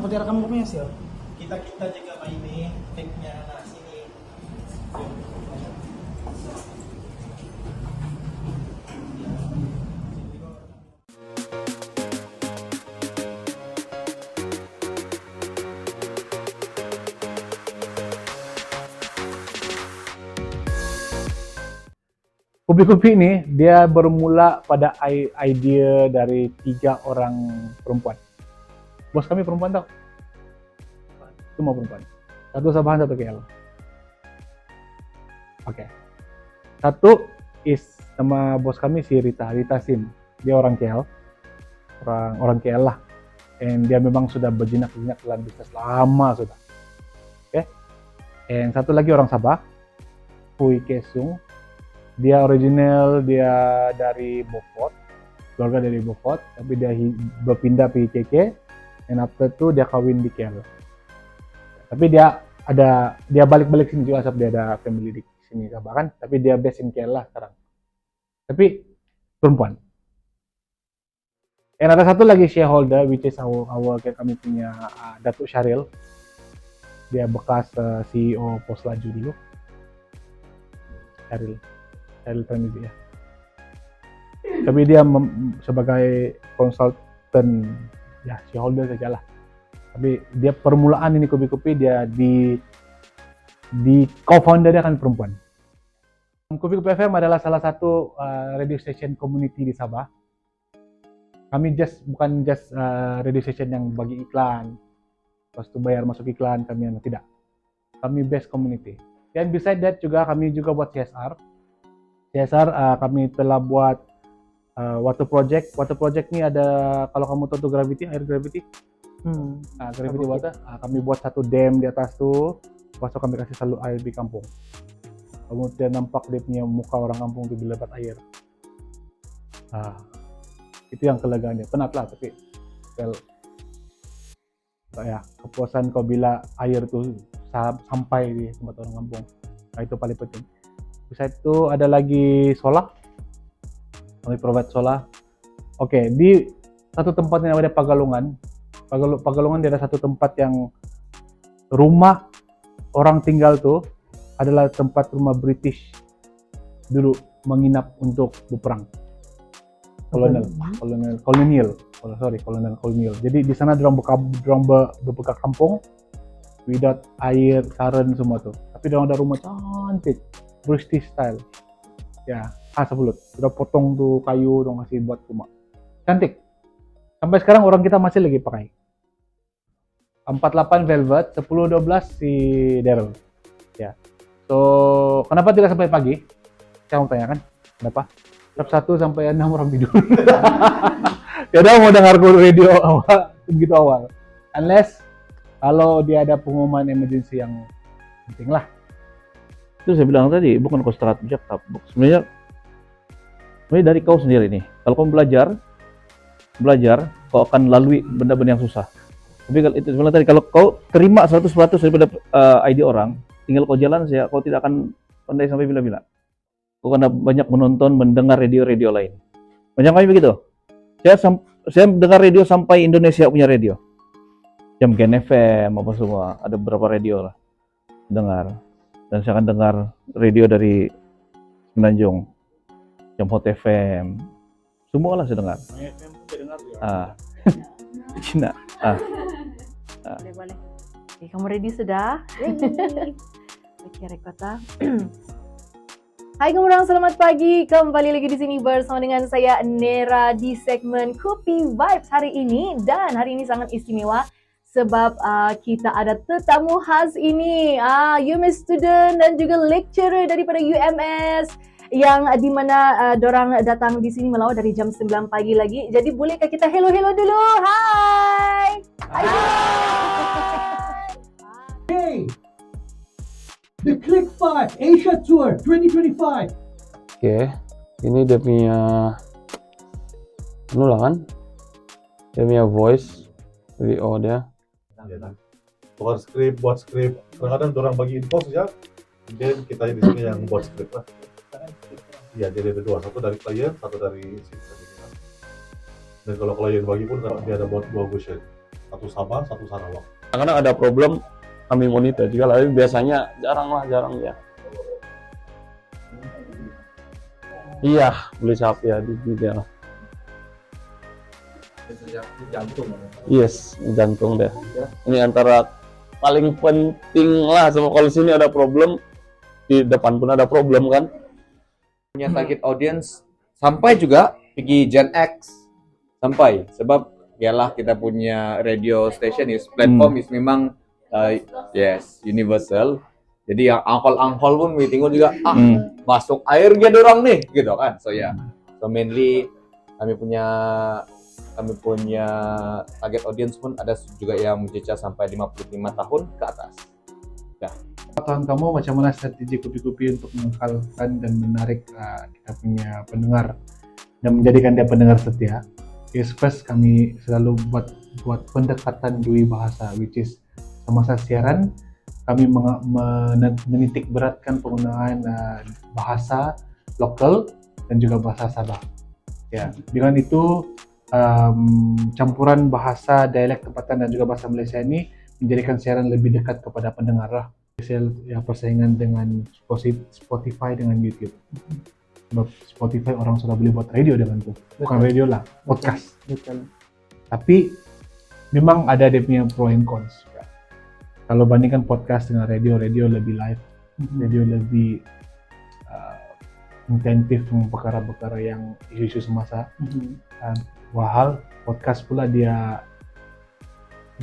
Aku direkam kopinya sih. Kita juga mainin take-nya. Nah, sini. Kopi-kopi ini dia bermula pada idea dari 3 orang perempuan. Bos kami perempuan tau? Semua perempuan. Satu Sabahan, satu KL. Oke. Satu nama bos kami si Rita Sim. Dia orang KL. Orang KL lah. And dia memang sudah berjinak-jinak dalam bisnis lama sudah. Oke. And satu lagi orang Sabah. Hui Kesung. Dia original, dia dari Beaufort, keluarga dari Beaufort, tapi dia berpindah ke ICC, and after itu dia kawin di KL. Tapi dia balik-balik sini juga, sebab dia ada family di sini Sabah kan, tapi dia based in KL lah sekarang. Tapi perempuan. And ada satu lagi shareholder, which is kami punya Datuk Syaril. Dia bekas CEO Pos Laju dulu. Syaril Tranizi ya. Tapi dia sebagai konsultan ya shareholder saja lah. Tapi dia permulaan ini kopi-kopi dia di co-founder dia kan perempuan. Kopi-kopi FM adalah salah satu radio station community di Sabah. Kami bukan just radio station yang bagi iklan, pas itu bayar masuk iklan kami tidak. Kami base community. Dan beside that juga kami juga buat CSR. Kami telah buat water project. Water project ini ada, kalau kamu tahu gravity, air gravity. Gravity water. Kami buat satu dam di atas tuh. Pasal kami kasih selalu air di kampung. Kamu tidak nampak dia punya muka orang kampung itu bila dapat air. Itu yang kelegaannya. Penat lah tapi kepuasan kau bila air tuh sampai di tempat orang kampung. Itu paling penting. Bisa itu ada lagi solar, kami provide solar. Oke, di satu tempat yang ada Pagalungan. Pagalungan dia ada satu tempat yang rumah orang tinggal tuh adalah tempat rumah British dulu menginap untuk berperang. Kolonial. Jadi di sana dorang berbuka kampung without air, current semua tuh. Tapi dorang ada rumah cantik. British style ya, sebelut udah potong tuh kayu dong kasih buat rumah cantik. Sampai sekarang orang kita masih lagi pakai 48 Velvet, 10-12 si Daryl ya. So kenapa tidak sampai pagi, saya mau tanyakan kenapa jam 1 sampai 6 orang tidur. Tidak mau dengar radio awal begitu awal, unless kalau dia ada pengumuman emergency yang penting lah. Itu saya bilang tadi, bukan kau start bijak, sebenarnya dari kau sendiri nih. Kalau kau belajar, kau akan lalui benda-benda yang susah. Tapi kalau itu sebenarnya tadi, kalau kau terima 100% daripada ide orang, tinggal kau jalan saja, kau tidak akan pandai sampai bila-bila. Kau akan banyak menonton, mendengar radio-radio lain. Banyak kami begitu. Saya dengar radio sampai Indonesia punya radio. Jam Gen FM apa semua, ada beberapa radio lah dengar. Dan saya akan dengar radio dari Semenanjung, Jam Hot FM, semua lah saya dengar. Cina. Boleh. Okay, kamu ready sudah? Ready. Okey, rekota. Hai kamu orang, selamat pagi. Kembali lagi di sini bersama dengan saya Nera di segmen Kopi Vibes hari ini, dan hari ini sangat istimewa. Sebab kita ada tetamu khas ini, UMS student dan juga lecturer daripada UMS yang di mana dorang datang di sini melawat dari jam 9 pagi lagi. Jadi bolehkah kita hello dulu? Hai. Hai. Hey, the Click 5 Asia Tour 2025. Oke, ini dia punya kan? Dia punya voice video dia. Bukan buat skrip. Kadang-kadang orang bagi info saja, dan kita di sini yang buat skrip lah. Iya, jadi ada dua, satu dari klien, satu dari si. Dan kalau klien bagi pun dia ada buat dua version. satu Sabah, satu Sarawak. Kadang ada problem kami monitor juga, tapi biasanya jarang ya. Iya, beli sapi ya di dia. Yes, jantung deh. Ini antara paling penting lah, sama kalau sini ada problem, di depan pun ada problem kan. Punya target audience sampai juga pergi Gen X sampai sebab ialah kita punya radio station is platform is memang yes universal. Jadi yang angkol-angkol pun meeting juga masuk air dia dorang nih gitu kan. So ya, so mainly kami punya target audience pun ada juga yang mencecah sampai 55 tahun ke atas. Pengetahuan kamu macam mana strategi Kopi-Kopi untuk menghasilkan dan menarik kita punya pendengar dan menjadikan dia pendengar setia? First kami selalu buat pendekatan dui bahasa, which is semasa siaran kami menitik beratkan penggunaan bahasa lokal dan juga bahasa Sabah. Ya, dengan itu campuran bahasa dialek tempatan dan juga bahasa Malaysia ini menjadikan siaran lebih dekat kepada pendengar lah. Ya, persaingan dengan Spotify dengan YouTube. Sebab Spotify orang sudah boleh buat radio dengan tuh, bukan radio lah, podcast. Betul. Tapi memang ada dia punya pro and cons. Kalau bandingkan podcast dengan radio lebih live, radio lebih intensif dengan perkara-perkara yang isu-isu semasa. Wahal podcast pula dia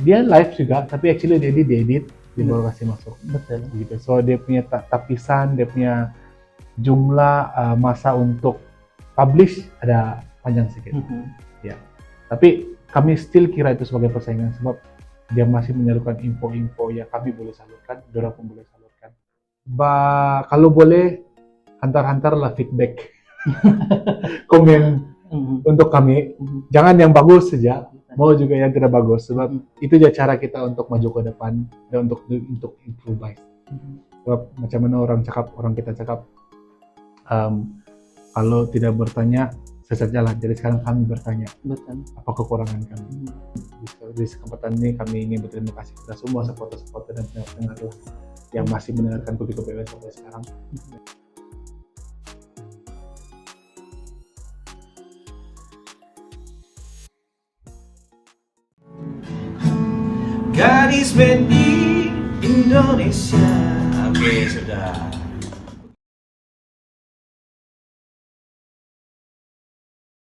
live juga, tapi actually dia diedit, dia baru kasih masuk. Betul. Gitu. So dia punya tapisan, dia punya jumlah masa untuk publish ada panjang sedikit. Ya. Tapi kami still kira itu sebagai persaingan sebab dia masih menyalurkan info-info yang kami boleh salurkan, dorang pun boleh salurkan. Kalau boleh hantar-hantarlah feedback, komen untuk kami. Jangan yang bagus saja, mau juga yang tidak bagus. Sebab itu aja cara kita untuk maju ke depan dan untuk improvise. Sebab macam mana orang kita cakap, kalau tidak bertanya sesajalah. Jadi sekarang kami bertanya, apa kekurangan kami. Di kesempatan ini kami ingin berterima kasih kepada semua supporter dan pendengar yang masih mendengarkan Kopi-Kopi sampai sekarang. Gadis band di Indonesia. Oke, sudah.